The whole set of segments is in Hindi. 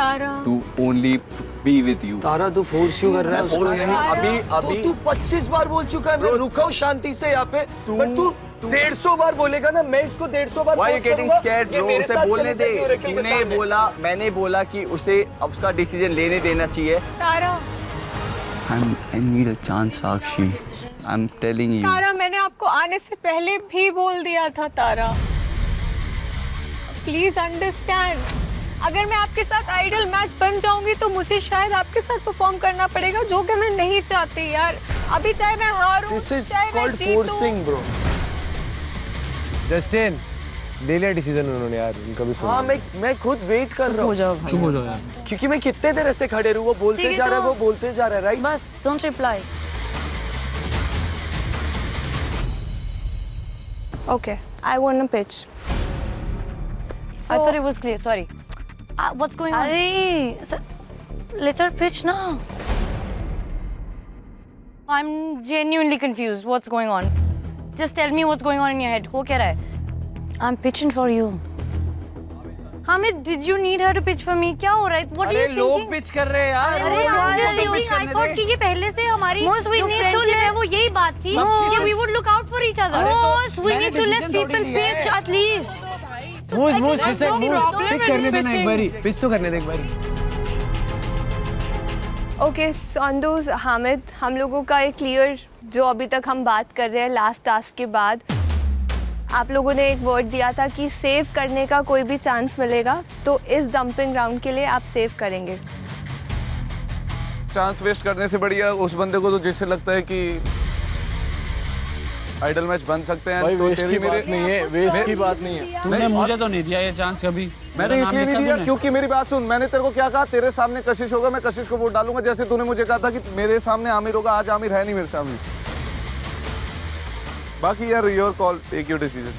Tara to only be with you. तारा तू फोर्स क्यों कर रहा है उसको? अभी तू 25 बार बोल चुका है, मैं रुका हूँ शांति से यहाँ पे, बट तू 150 बार बोलेगा ना, मैं इसको 150 बार Why you फोर्स getting करूंगा। scared, ये bro? मेरे उसे साथ बोलने चले दे। जाएगी ओरेकल के तूने सामने। बोला, मैंने बोला कि उसे अब उसका डिसीजन लेने देना चाहिए। तारा I need a chance, Sakshi. I'm telling you. तारा, मैंने आपको आने से पहले भी बोल दिया था तारा। प्लीज अंडरस्टैंड, अगर मैं आपके साथ आइडल मैच बन जाऊंगी तो मुझे शायद आपके साथ परफॉर्म करना पड़ेगा, जो कि मैं नहीं चाहती यार। अभी चाहे मैं हारूं, This is चाहे मैं called जीतूं। forcing, bro. जस्टिन ले लिया डिसीजन उन्होंने यार, उनका भी सुन। हाँ, मैं खुद वेट कर रहा हूँ। चुप हो जाओ यार। क्योंकि मैं कितने देर ऐसे खड़े रहूँ, वो बोलते जा रहा है, वो बोलते जा रहा है, राइट? बस don't reply. Okay, I want a pitch. I thought it was clear. Sorry. What's going on? Arey, let's our pitch now. I'm genuinely confused. What's going on? Just tell me what's going on in your head. हो क्या रहा है? I'm pitching for you. Hamid, did you need her to pitch for me? क्या हो रहा है? What are you thinking? लोग पिच कर रहे हैं यार। अरे I'm just thinking. I thought कि ये पहले से हमारी जो friendship है वो यही बात थी कि we would look out for each other. We need to let people pitch at least. मूस पिच करने देना एक बारी, पिच तो करने दे एक बारी। Okay, Sanduz, हामिद, हम लोगों का एक क्लियर जो अभी तक हम बात कर रहे हैं लास्ट टास्क के बाद, आप लोगों ने एक वर्ड दिया था कि सेव करने का कोई भी चांस मिलेगा तो इस डंपिंग राउंड के लिए आप सेव करेंगे। चांस वेस्ट करने से बढ़िया उस बंदे को तो जिससे लगता है कि आइडल मैच बन सकते हैं। भाई तो वेस्ट की बात नहीं है, वेस्ट की बात नहीं है। तूने मुझे तो नहीं दिया ये चांस कभी। मैंने इसलिए नहीं दिया क्योंकि मेरी बात सुन, मैंने तेरे को क्या कहा, तेरे सामने कशिश होगा, मैं कशिश को वोट डालूंगा। जैसे तूने मुझे कहा था कि मेरे सामने आमिर होगा, आज आमिर है नहीं मेरे सामने। बाकी यार your call, take your decision.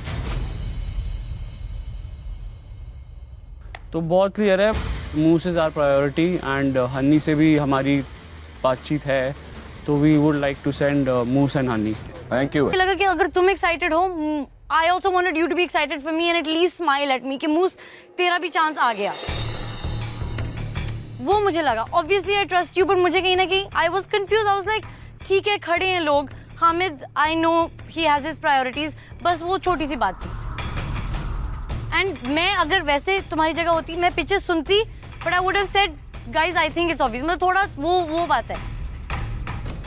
तो बहुत क्लियर है, Moose is our priority and Honey से भी हमारी बातचीत है, तो we would like to send Moose and Honey. Thank you. मुझे लगा कि अगर तुम एक्साइटेड हो, I also wanted you to be excited for me and at least smile at me कि मूस तेरा भी चांस आ गया। वो मुझे लगा। Obviously I trust you, but मुझे कहीं ना कहीं I was confused. I was like, ठीक है खड़े हैं लोग, Hamid I know he has his priorities, बस वो छोटी सी बात थी। And मैं अगर वैसे तुम्हारी जगह होती मैं पिचेस सुनती, but I would have said guys I think it's obvious। मतलब थोड़ा वो बात है।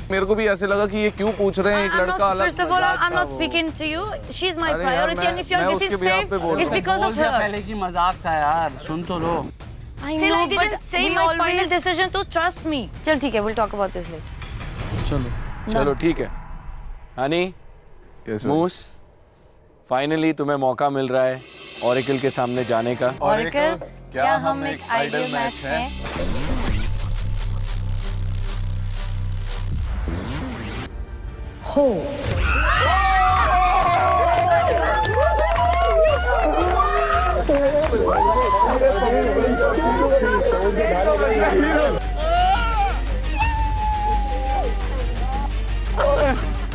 मेरे को भी ऐसे लगा कि ये क्यों पूछ रहे हैं, एक लड़का अलग। First of all, I'm not speaking to you. She's my priority, and if you're getting saved, it's because of her. पहले की मजाक था यार, सुन तो लो। I know, I didn't say my final decision, so trust me. चल ठीक है, we'll talk about this later. चलो ठीक है। हनी, मूस, फाइनली तुम्हें मौका मिल रहा है ओरेकल के सामने जाने का। Oracle, क्या हम एक आइडियल मैच हैं?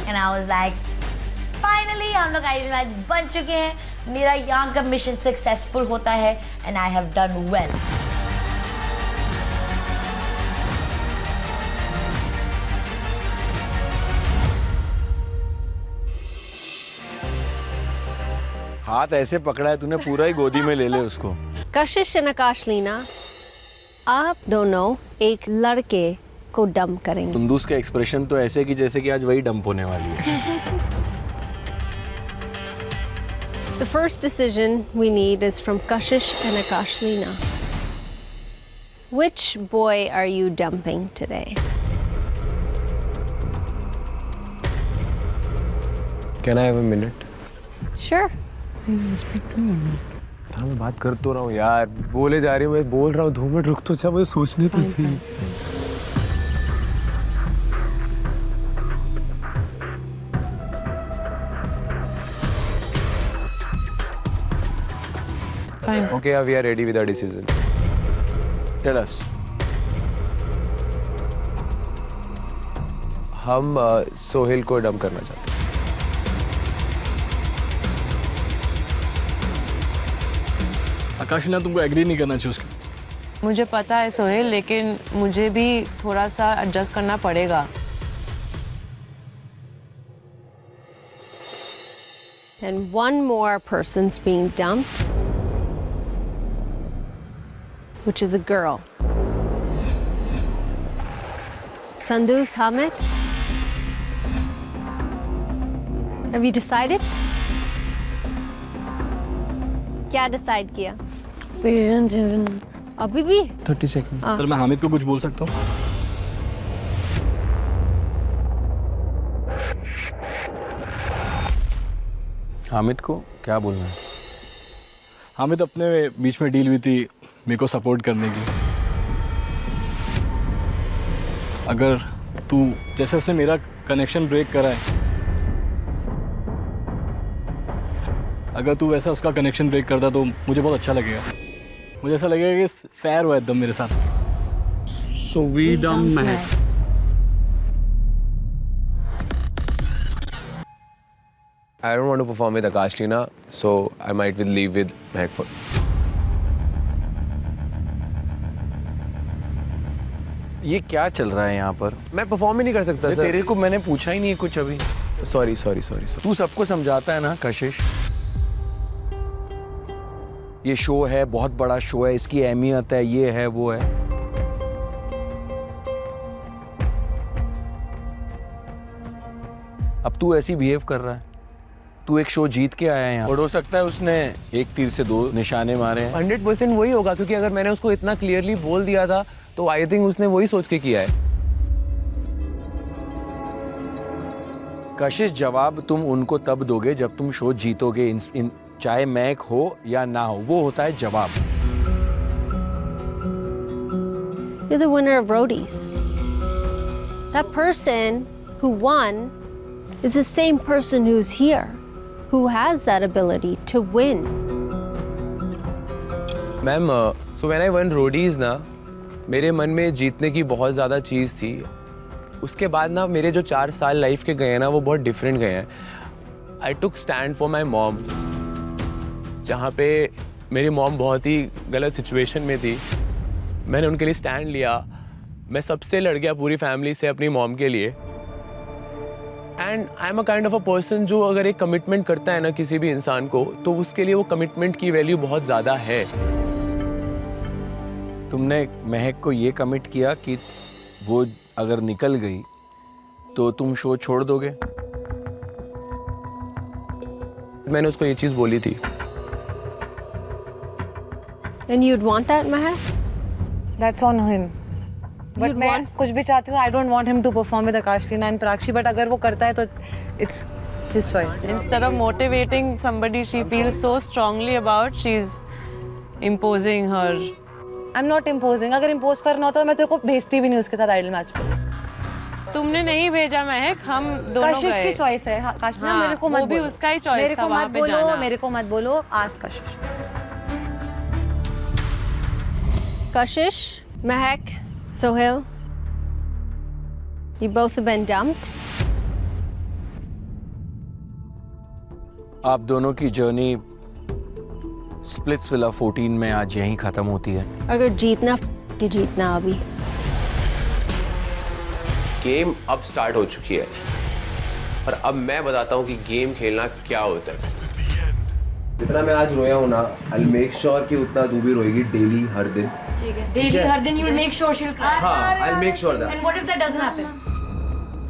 And I was like, finally हम लोग आइडियल मैच बन चुके हैं, मेरा यहाँ का मिशन सक्सेसफुल होता है and I have done well. हाथ ऐसे पकड़ा है तूने, पूरा ही गोदी में ले ले उसको। कशिश और आकाशलीना, आप दोनों एक लड़के को डंप करेंगे। कुंदूस का एक्सप्रेशन तो ऐसे कि जैसे कि आज वही डंप होने वाली है। The first decision we need is from Kashish and Akashlina. Which boy are you dumping today? Can I have a minute? Sure. हाँ मैं बात कर तो रहा हूँ यार, बोले जा रही हूँ, मैं बोल रहा हूँ, 2 मिनट रुक तो जा, मुझे सोचने तो थी। Okay, we are ready with our decision. Tell us. हम सोहेल को डंप करना चाहते हैं। आकाश ने तुमको एग्री नहीं करना चाहिए उसके। मुझे पता है सोहेल, लेकिन मुझे भी थोड़ा सा एडजस्ट करना पड़ेगा। And one more person's being dumped, which is a girl. Sandus Hamid, have you decided? क्या डिसाइड किया? अभी भी 30 सेकंड। सर मैं हामिद को कुछ बोल सकता हूँ? हामिद को क्या बोलना है? हामिद अपने बीच में डील हुई थी मेरे को सपोर्ट करने की। अगर तू जैसे उसने मेरा कनेक्शन ब्रेक करा है, अगर तू वैसा उसका कनेक्शन ब्रेक करता तो मुझे बहुत अच्छा लगेगा। मुझे ऐसा लगेगा कि फेयर हुआ एकदम मेरे साथ। So we dumb Mehak. I don't want to perform with Akashlina, so I might leave with Mehak for. ये क्या चल रहा है यहाँ पर? मैं परफॉर्म ही नहीं कर सकता सर। तेरे को मैंने पूछा ही नहीं है कुछ अभी। सॉरी। तू सबको समझाता है ना कशिश। ये शो है, बहुत बड़ा शो है, इसकी अहमियत है, ये है वो है। अब तू ऐसी बिहेव कर रहा है। तू एक शो जीत के आया है यहाँ। और हो सकता है उसने एक तीर से 2 निशाने मारे हैं। 100% वही होगा, क्योंकि अगर मैंने उसको इतना क्लियरली बोल दिया था तो आई थिंक उसने वही सोच के किया है। कशिश, जवाब तुम उनको तब दोगे जब तुम शो जीतोगे। चाहे महक हो या ना हो, वो होता है जवाब। You're the winner of Roadies. That person who won is the same person who's here, who has that ability to win. Ma'am, so when I won Roadies ना, मेरे मन में जीतने की बहुत ज़्यादा चीज़ थी। उसके बाद ना मेरे जो 4 साल लाइफ के गए हैं ना, वो बहुत डिफरेंट गए हैं। I took stand for my mom, जहाँ पे मेरी मॉम बहुत ही गलत सिचुएशन में थी। मैंने उनके लिए स्टैंड लिया। मैं सबसे लड़ गया पूरी फैमिली से अपनी मॉम के लिए। And I am a kind of a person जो अगर एक कमिटमेंट करता है ना किसी भी इंसान को, तो उसके लिए वो कमिटमेंट की वैल्यू बहुत ज़्यादा है। तुमने महक को ये कमिट किया कि वो अगर निकल गई तो तुम शो छोड़ दोगे? मैंने उसको ये चीज़ बोली थी। And you'd want that, Mehak? That's on him. But मैं कुछ भी चाहती हूँ, I don't want him to perform with Akashlina and Prakshi. But अगर वो करता है तो it's his choice. Instead of motivating somebody she feels so strongly about, she's imposing her. I'm not imposing. अगर impose करना होता तो मैं तेरे को भेजती भी नहीं उसके साथ आइडल मैच पे। तुमने नहीं भेजा महक, हम दोनों गए। कशिश की चॉइस है। काशलिना मेरे को मत बोलो। वो भी उसका ही चॉइस था वहाँ पे जाना। मेरे को मत बोलो, ask Kashish. Kashish, Mehak, Sohail, you both have been dumped. आप दोनों की जर्नी स्प्लिट्सविला 14 में आज यहीं खत्म होती है। अगर जीतना अभी। गेम अब स्टार्ट हो चुकी है और अब मैं बताता हूँ कि गेम खेलना क्या होता है। जितना मैं आज रोया हूँ ना, I'll make sure कि उतना तू भी रोएगी डेली हर दिन। ठीक है। डेली हर दिन you'll make sure she'll cry. हाँ, I'll make sure that. And what if that doesn't happen?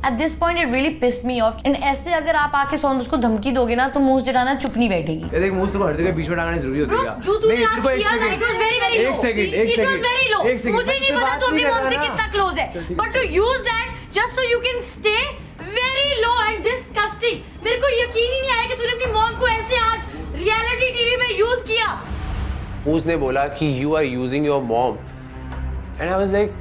At this point it really pissed me off. And ऐसे अगर आप आके सौंदर्य को धमकी दोगे ना, तो मूस जटाना चुप नहीं बैठेगी। ये देख, मूस को हर जगह बीच में डालना जरूरी होती है। जो तूने आज किया ना, it was very very low. एक second. It was very low. मुझे नहीं पता तू अपनी मॉम से कितना क्लोज है, but to use that just so you can stay very low and disgusting. मेरे को यकीन ही नहीं आया कि तूने अपनी मॉम को ऐसे आज रियलिटी टीवी में यूज किया। उसने बोला कि you are using your mom, and I was like,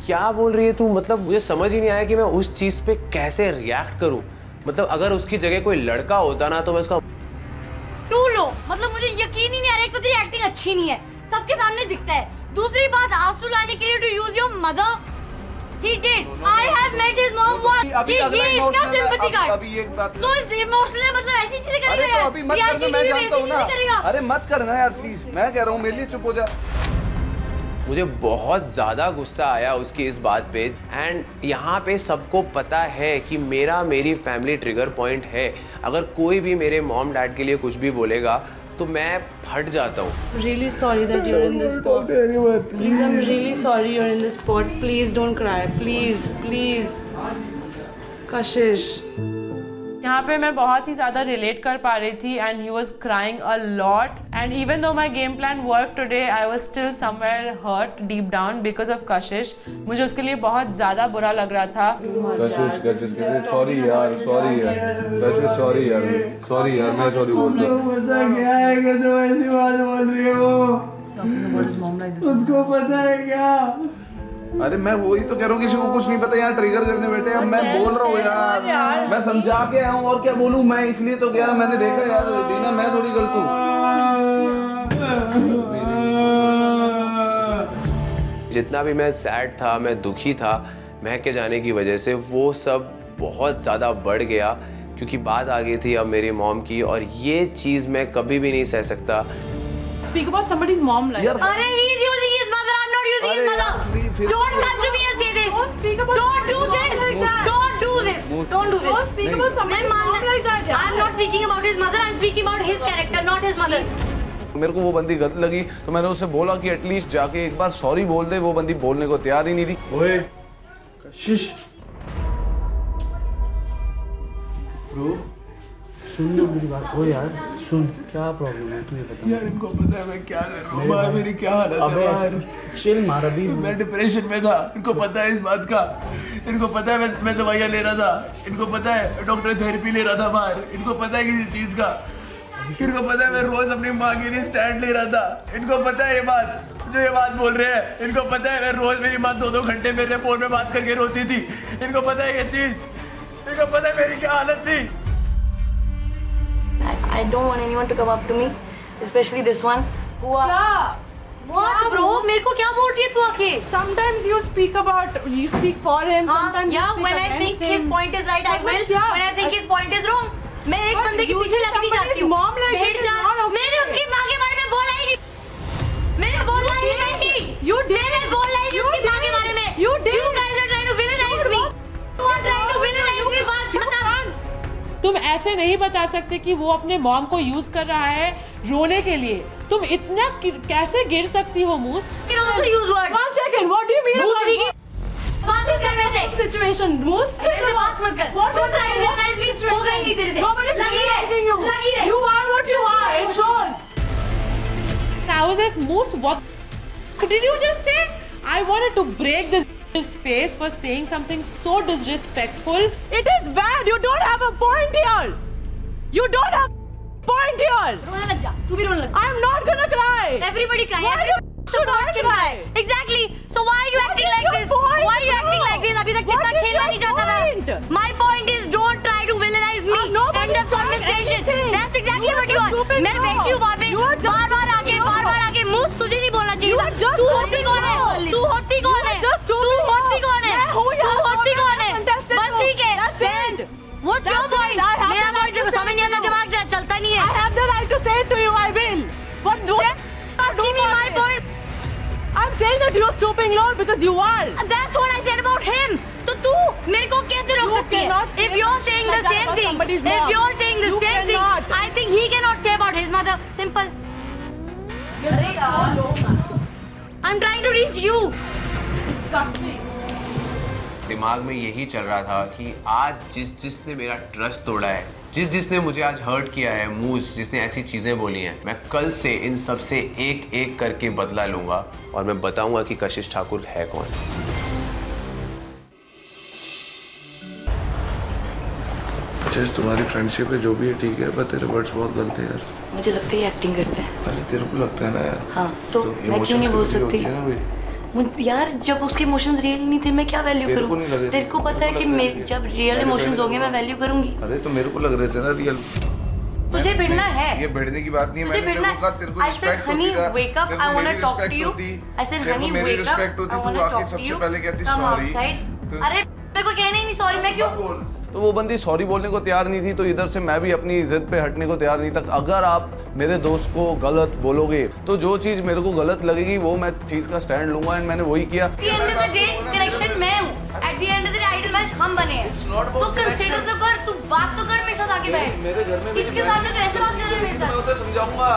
क्या बोल रही है तू? मतलब मुझे समझ ही नहीं आया कि मैं उस चीज पे कैसे रिएक्ट करूं। मतलब अगर उसकी जगह कोई लड़का होता ना, तो मैं उसका टू लो। मतलब मुझे यकीन ही नहीं आ रहा है कि तेरी एक्टिंग अच्छी नहीं है, सबके सामने दिखता है। दूसरी बात, आंसू लाने के लिए to use your mother, he did. I have met his mom once. ये इसका सिंपैथी कार्ड। तो इस इमोशनल मतलब ऐसी चीजें करेगा। अरे तो अभी मत करना, मैं जानता हूँ ना। अरे मत करना यार प्लीज, मैं कह रहा हूँ मेरे लिए चुप हो जा। मुझे बहुत ज़्यादा गुस्सा आया उसकी इस बात पे। एंड यहाँ पे सबको पता है कि मेरी फैमिली ट्रिगर पॉइंट है। अगर कोई भी मेरे मॉम डैड के लिए कुछ भी बोलेगा तो मैं फट जाता हूँ। Really sorry that you're in this spot. Please, I'm really sorry you're in this spot. Please don't cry. Please, please. Kashish. यहाँ पे मैं बहुत ही ज़्यादा रिलेट कर पा रही थी and he was crying a lot and even though my game plan worked today I was still somewhere hurt deep down because of Kashish. मुझे उसके लिए बहुत ज़्यादा बुरा लग रहा था। कशिश सॉरी यार कशिश सॉरी यार मैं सॉरी बोल रहा हूँ। पता क्या है कि जो ऐसी बात बोल रही है वो उसको पता है क्या? अरे मैं वही तो कह रहा हूँ, किसी को कुछ नहीं पता यार, ट्रिगर करने बैठे। अब मैं बोल रहा हूँ यार, मैं समझा के आया हूँ और क्या बोलूँ, मैं इसलिए तो गया, मैंने देखा यार दीना मैं थोड़ी गलत हूँ। जितना भी मैं सैड था, मैं दुखी था, महक के जाने की वजह से वो सब बहुत ज़्यादा बढ़ गया क्योंकि बात आ गई थी अब मेरी मॉम की और ये चीज़ मैं कभी भी नहीं सह सकता। Speak about somebody's mom like. अरे he is using his mother. I'm not using his mother. Don't come to me and say this. Don't speak about. Don't do this. Don't do this. Don't do this. Don't speak about somebody's mom like that. I'm not speaking about his mother. I'm speaking about his character, not his mother's. मेरे को वो बंदी गलत लगी तो मैंने उससे बोला कि एटलीस्ट जाके एक बार सॉरी बोल दे। वो बंदी बोलने को तैयार ही नहीं थी। ओए कशिश ब्रो सुन ना मेरी बात। ओ यार सुन, क्या प्रॉब्लम है तुझे बता। यार इनको पता है मैं क्या कर रहा हूँ बाहर, मेरी क्या हालत है बाहर। चिल मार अभी। मैं डिप्रेशन में था, इनको पता है इस बात का। इनको पता है मैं दवाइयाँ ले रहा था, इनको पता है डॉक्टर थेरेपी ले रहा था बाहर, इनको पता है किसी चीज़ का। इनको पता है मैं रोज अपनी माँ के लिए स्टैंड ले रहा था, इनको पता है ये बात जो ये बात बोल रहे हैं। इनको पता है मैं रोज मेरी माँ 2-2 घंटे मेरे फोन में बात करके रोती थी। इनको पता है ये चीज़, इनको पता है मेरी क्या हालत थी। I don't want anyone to come up to me, especially this one. Yeah. What, bro? मेरे को क्या बोल रही है तू आके? Sometimes you speak for him. Sometimes yeah, you speak when I against think his point is right, I will. When I think his point is wrong, मैं एक बंदे के पीछे लगनी चाहती हूँ। मैंने उसकी माँ के बारे में बोला ही नहीं। मैंने बोला ही नहीं। मैंने बोला ही नहीं उसकी माँ के बारे में। You guys are trying to villainize me. You are trying to villainize me. बात खत्म। तुम ऐसे नहीं बता सकते कि वो अपने मॉम को यूज कर रहा है रोने के लिए। तुम इतना कैसे गिर सकती हो मूस? One second, what do you mean? बात मत कर मेरे से। Situation, मूस। ऐसे बात मत कर। What was that? Nobody's criticizing you. You are what you are. It shows. I was like, Moose, what did you just say? I wanted to break this face for saying something so disrespectful. It is bad. You don't have a point here. You don't have a point here. रोने लग जा। तू भी रोने लग। I'm not gonna cry. Everybody cry. Why should I cry? Exactly. So why are you acting like this? Why are you acting like this? अभी तक कितना खेलना नहीं चाहता था? My point is don't try to villainize me. End of conversation. That's exactly what you are. मैं बैठी हूँ वहाँ पे बार-बार आके मूस तुझे नहीं बोलना चाहिए था। तू होती कौन है? तू होती कौन है? तू होती कौन है? तू होती कौन है? बस ठीक है। What's your point? मेरा point देखो समझ नहीं आता, दिमाग तेरा चलता नहीं है। I have the right to say it to you. I will. What do? Asking me my point. I'm saying that you're stooping low because you are. That's what I said about him. तो तू मेरे को कैसे रोक सकती है? If you're saying the same thing, if you're saying the same thing, I think he cannot say about his mother. Simple. I'm trying to reach you. Disgusting. दिमाग में यही चल रहा था कि आज जिसने मेरा ट्रस्ट तोड़ा है, जिसने मुझे आज हर्ट किया है, मूस जिसने ऐसी चीजें बोली हैं, मैं कल से इन सब से एक एक करके बदला लूंगा और मैं बताऊंगा कि कशिश ठाकुर है कौन। जस्ट तुम्हारी फ्रेंडशिप है जो भी है ठीक है, पर तेरे वर्ड्स बहुत गलत है यार। मुझे लगता है ये एक्टिंग करते हैं। अरे तेरे को लगता है ना यार। हाँ तो मैं क्यों नहीं बोल सकती? यार जब उसके इमोशंस रियल नहीं थे मैं क्या वैल्यू करूँ? तेरे को पता है कि जब रियल इमोशंस होंगे मैं वैल्यू करूंगी। अरे तो मेरे को लग रहे थे ना रियल। तुझे भिड़ना है। ये भिड़ने की बात नहीं है, मैंने तेरे को कहा तेरे को रिस्पेक्ट होती है। wake up, I want to talk to you. I said honey wake up, I want to talk to you. सबसे पहले कहती सॉरी। अरे मेरे को कहना ही नहीं सॉरी, मैं क्यों? तो वो बंदी सॉरी बोलने को तैयार नहीं थी, तो इधर से मैं भी अपनी जिद पे हटने को तैयार नहीं था। अगर आप मेरे दोस्त को गलत बोलोगे तो जो चीज मेरे को गलत लगेगी वो मैं चीज का स्टैंड लूंगा, एंड मैंने वही किया। At the end of the day, connection मैं हूँ। At the end of the day, ideal match हम बने हैं। तो कंसीडर तो कर, तू बात तो कर मेरे साथ आगे बैठ। मेरे घर में इसके सामने तो ऐसे बात कर रहे हैं मेरे साथ। मैं उसे समझाऊंगा।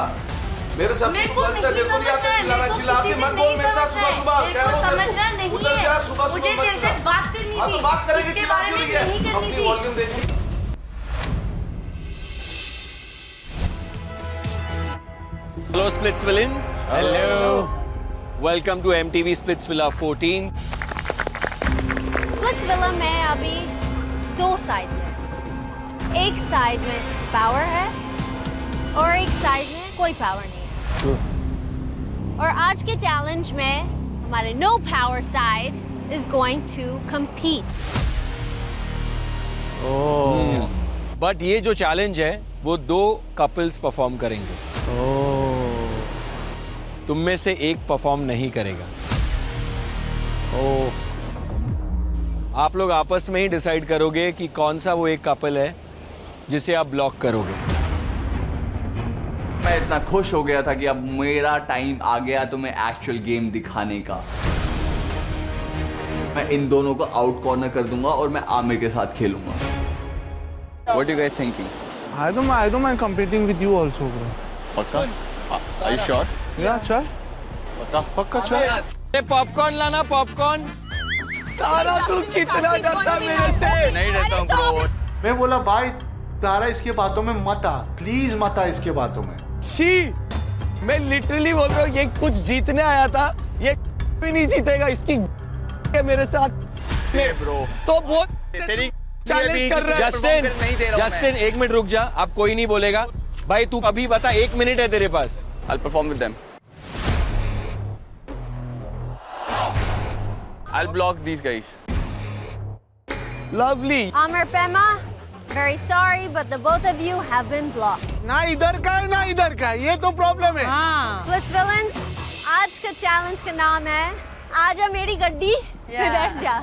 मेरे साथ मेरे को नहीं समझना है, चिल्ला के मत बोल मेरे साथ सुबह-सुबह। मेरे को समझना नहीं है। मुझे तेरे से बात करनी थी। हाँ तो बात करेंगे, इसके चिल्ला बारे क्यों में रही है? नहीं करनी अपनी थी। वॉल्यूम देखिए। Hello Splitsvillans. Hello. Welcome to MTV Splitsvilla 14. Splitsvilla में अभी 2 साइड है। एक साइड में पावर है और एक साइड में कोई पावर नहीं है। True. और आज के चैलेंज में हमारे no power side is going to compete। But ये जो चैलेंज है वो 2 कपल्स परफॉर्म करेंगे। तुम में से एक परफॉर्म नहीं करेगा। आप लोग आपस में ही डिसाइड करोगे कि कौन सा वो एक कपल है जिसे आप ब्लॉक करोगे। मैं इतना खुश हो गया था कि अब मेरा टाइम आ गया तो मैं एक्चुअल गेम दिखाने का। मैं इन दोनों को आउट कॉर्नर कर दूंगा और मैं आमिर के साथ खेलूंगा। What do you guys thinking? I don't mind competing with you also, bro. पक्का? Are you sure? Yeah, चल। पक्का चल। पॉपकॉर्न लाना, पॉपकॉर्न। तारा तू कितना डरता मेरे से? नहीं डरता हूँ ब्रो। मैं बोला भाई तारा इसके बातों में मत आ, प्लीज मत आ इसके बातों में। छी, मैं लिटरली बोल रहा हूँ ये कुछ जीतने आया था, ये भी नहीं जीतेगा। इसकी मेरे साथ ब्रो तो बहुत चैलेंज कर रहा है। जस्टिन 1 मिनट रुक जा, अब कोई नहीं बोलेगा। भाई तू अभी बता, 1 मिनट है तेरे पास। I'll perform with them. I'll block these guys. Lovely. Amir Pema, very sorry, but the both of you have been blocked. ना इधर का है ना इधर का है, ये तो प्रॉब्लम है। Splitsvillans, आज का चैलेंज का नाम है आजा मेरी गड्डी में बैठ जा।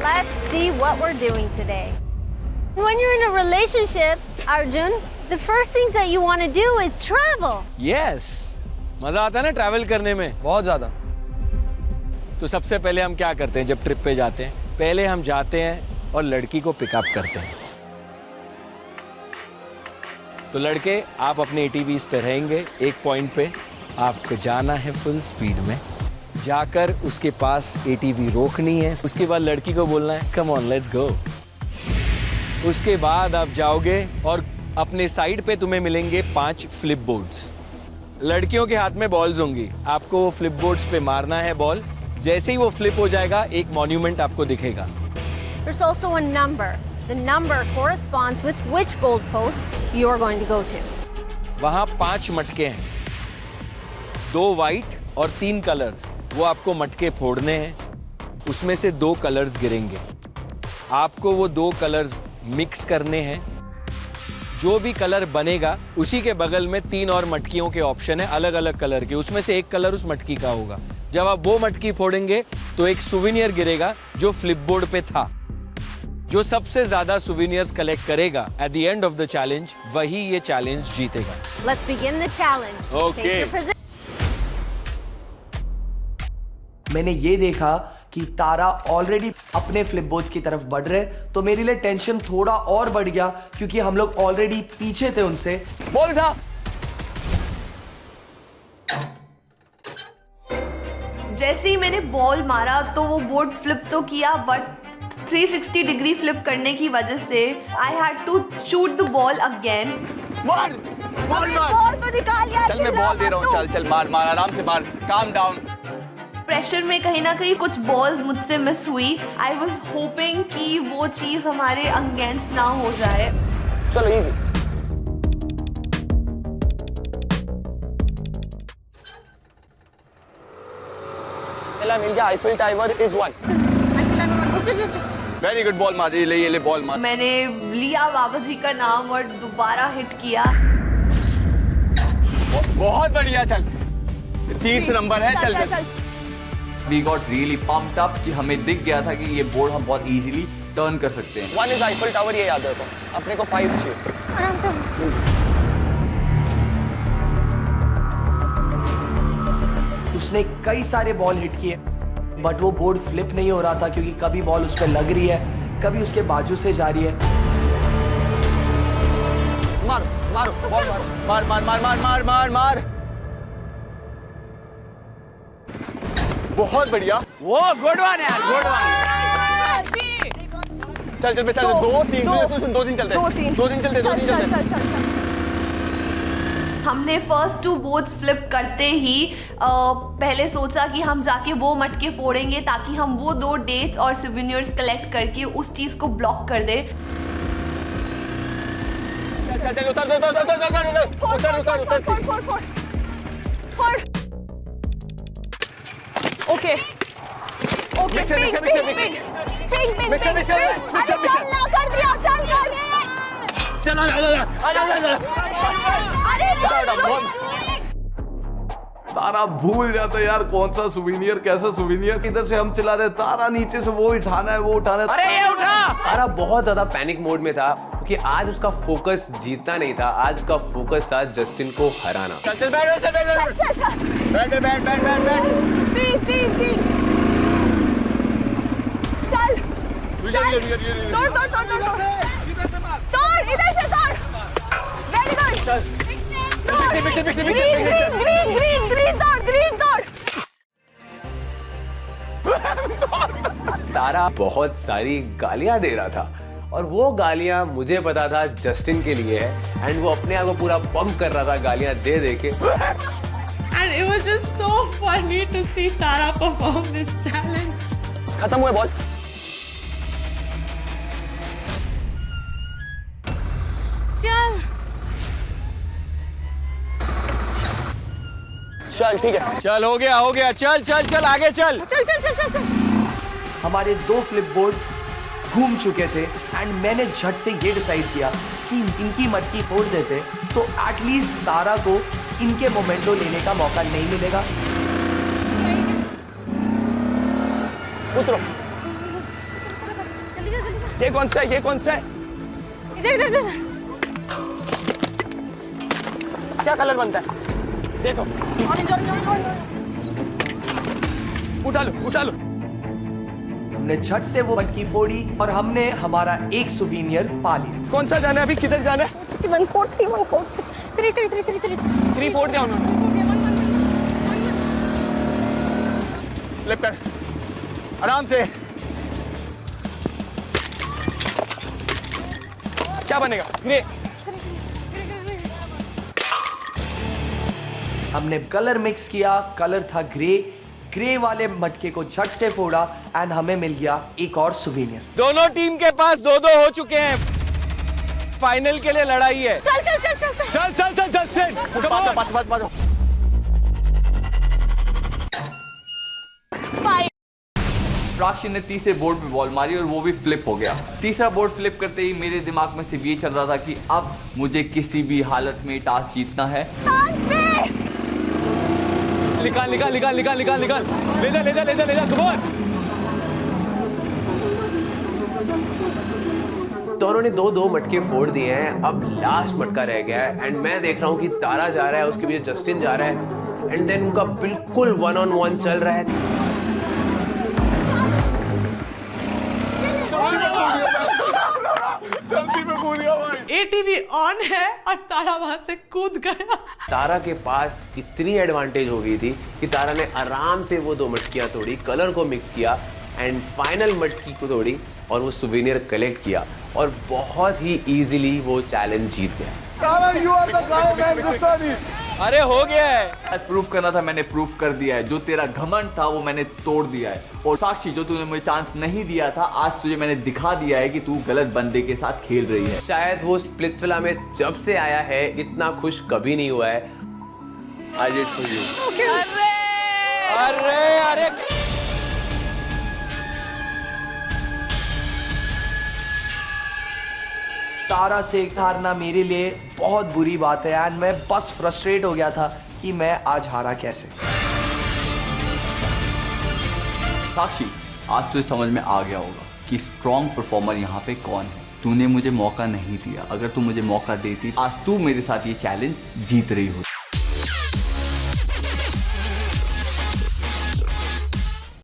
Let's see what we're doing today. When you're in a relationship, Arjun, the first things that you want to do is travel. Yes. मजा आता है ना ट्रैवल करने में, बहुत ज्यादा। तो सबसे पहले हम क्या करते हैं जब ट्रिप पे जाते हैं? पहले हम जाते हैं और लड़की को पिकअप करते हैं। तो लड़के आप अपने ATVs पे रहेंगे, एक पॉइंट पे आपको जाना है फुल स्पीड में, जाकर उसके पास ATV रोकनी है। उसके बाद लड़की को बोलना है कम ऑन लेट्स गो। उसके बाद आप जाओगे और अपने साइड पे तुम्हें मिलेंगे 5 फ्लिप बोर्ड्स। लड़कियों के हाथ में बॉल्स होंगी, आपको वो फ्लिप बोर्ड्स पे मारना है बॉल। जैसे ही वो फ्लिप हो जाएगा एक मॉन्यूमेंट आपको दिखेगा। There's also a number. The number corresponds with which goalpost you are going to go to. वहाँ 5 मटके हैं, 2 वाइट और 3 कलर्स। वो आपको मटके फोड़ने हैं, उसमें से 2 कलर्स गिरेंगे। आपको वो 2 कलर्स मिक्स करने हैं। जो भी कलर बनेगा उसी के बगल में 3 और मटकियों के ऑप्शन है, अलग अलग कलर के। उसमें से एक कलर उस मटकी का होगा। जब आप वो मटकी फोड़ेंगे तो एक सुवेनियर गिरेगा जो फ्लिप बोर्ड पे था। जो सबसे ज्यादा सुवेनियर्स कलेक्ट करेगा at the end of the challenge, वही ये चैलेंज जीतेगा। Let's begin the challenge. Okay. Take your position. मैंने ये देखा कि तारा ऑलरेडी अपने फ्लिपबोर्ड्स की तरफ बढ़ रहे, तो मेरे लिए टेंशन थोड़ा और बढ़ गया क्योंकि हम लोग ऑलरेडी पीछे थे उनसे। बॉल था। जैसे ही मैंने बॉल मारा तो वो बोर्ड फ्लिप तो किया, बट 360 डिग्री फ्लिप करने की वजह से I had to shoot the ball again. मार बॉल तो निकाल यार। चल मैं बॉल दे रहा हूँ, चल मार आराम से मार, काम डाउन। प्रेशर में कहीं ना कहीं कुछ बॉल्स मुझसे मिस हुई। आई वॉज होपिंग कि वो चीज हमारे अगेंस्ट ना हो जाए। चलो इजी। मिल गया। Eiffel tower is 1। Very good, ball मार, ये ले बॉल मार। मैंने लिया बाबा जी का नाम और दोबारा हिट किया। बहुत बढ़िया, चल 30 नंबर है, चल। We got really pumped up कि हमें दिख गया था कि ये बोर्ड हम बहुत इजीली टर्न कर सकते हैं। 1 इज आईफल टावर, ये याद रखो, अपने को 5 चाहिए। उसने कई सारे बॉल हिट किए बट वो बोर्ड फ्लिप नहीं हो रहा था क्योंकि कभी बॉल उस पर लग रही है, कभी उसके बाजू से जा रही है। मारो मारो बॉल मारो, मार मार मार मार मार मार मार। बहुत बढ़िया, वो गुड वन यार, गुड वन। चल चल चल 2 3 2 दिन चलते हैं, 2 दिन चलते। हमने फर्स्ट 2 बोर्ड्स फ्लिप करते ही पहले सोचा कि हम जाके वो मटके फोड़ेंगे ताकि हम वो 2 डेट्स और सोवेनिर्स कलेक्ट करके उस चीज को ब्लॉक कर दे। चल चल उतर उतर उतर उतर उतर उतर उतर। Okay okay, pink pink pink pink pink कर दिया, चल कर। चलो तारा भूल जाता है यार कौन सा सुवेनियर, कैसा सुवेनियर। इधर से हम चला दे, तारा नीचे से वो उठाना है, वो उठाना है। अरे ये उठा। तारा बहुत ज्यादा पैनिक मोड में था क्योंकि आज उसका फोकस जीतना नहीं था, आज उसका फोकस था जस्टिन को हराना। चल चल बैठ बैठ बैठ बैठ बैठ बैठ बैठ। चल तोड़ तोड़ तोड़ तोड़ तोड़, इधर से तोड़। वेरी गुड, चल green green green green green तोड़, ग्रीन तोड़। तारा बहुत सारी गालियां दे रहा था और वो गालियां मुझे पता था जस्टिन के लिए है एंड वो अपने आप को पूरा पंप कर रहा था गालियां दे दे के। And it was just so funny to see Tara perform this challenge. खत्म हुए बॉल। चल चल ठीक है, चल हो गया, चल चल चल आगे चल। चल चल चल चल चल। हमारे 2 फ्लिप बोर्ड घूम चुके थे एंड मैंने झट से ये डिसाइड किया कि इनकी मटकी फोड़ देते तो एटलीस्ट तारा को इनके मोमेंटो लेने का मौका नहीं मिलेगा। उतरो। ये कौन सा है, ये कौन सा है? इधर इधर इधर। क्या कलर बनता है देखो। उठा लो उठा लो। हमने झट से वो मटकी फोड़ी और हमने हमारा एक सुवेनियर पा लिया। कौन सा जाना है अभी, किधर जाना है? 1 4 3 1 4 3 3 3 3 3 3 4 दिया उन्होंने। फ्लिप कर आराम से। क्या बनेगा? ग्रे। हमने कलर मिक्स किया, कलर था ग्रे, ग्रे वाले मटके को झट से फोड़ा एंड हमें मिल गया एक और सुवेनियर। दोनों टीम के पास 2-2 हो चुके हैं, फाइनल के लिए लड़ाई है। चल चल चल चल चल चल चल जस्टिन बात। प्राची ने तीसरे बोर्ड पे बॉल मारी और वो भी फ्लिप हो गया। तीसरा बोर्ड फ्लिप करते ही मेरे दिमाग में सिर्फ ये चल रहा था कि अब मुझे किसी भी हालत में टास्क जीतना है। निकाल निकाल निकाल निकाल निकाल निकाल, ले जा ले जा ले जा ले जा, कम ऑन। दोनों ने 2-2 मटके फोड़ दिए हैं, अब लास्ट मटका रह गया है एंड मैं देख रहा हूँ कि तारा जा रहा है, उसके पीछे जस्टिन जा रहा है एंड देन उनका बिल्कुल 1-on-1 चल रहा है। जल्दी में कूद गया भाई। एटीवी ऑन है और तारा वहां से कूद गया। तारा के पास इतनी एडवांटेज हो गई थी कि तारा ने आराम से वो 2 मटकियां तोड़ी, कलर को मिक्स किया एंड फाइनल मटकी को तोड़ी और वो सुवेनियर कलेक्ट किया और बहुत ही इजीली वो चैलेंज जीत गया। Tara you are the guy man, गुस्सा नहीं। अरे हो गया है, प्रूफ करना था, मैंने प्रूफ कर दिया है। जो तेरा घमंड था वो मैंने तोड़ दिया है। और साक्षी, जो तूने मुझे चांस नहीं दिया था, आज तुझे मैंने दिखा दिया है कि तू गलत बंदे के साथ खेल रही है। शायद वो स्प्लिट्सविला में जब से आया है इतना खुश कभी नहीं हुआ है। I did for you। अरे अरे तारा से हारना मेरे लिए बहुत बुरी बात है एंड मैं बस फ्रस्ट्रेट हो गया था कि मैं आज हारा कैसे। साक्षी, आज तुझे समझ में आ गया होगा कि स्ट्रॉन्ग परफॉर्मर यहाँ पे कौन है। तूने मुझे मौका नहीं दिया, अगर तू मुझे मौका देती आज तू मेरे साथ ये चैलेंज जीत रही होती।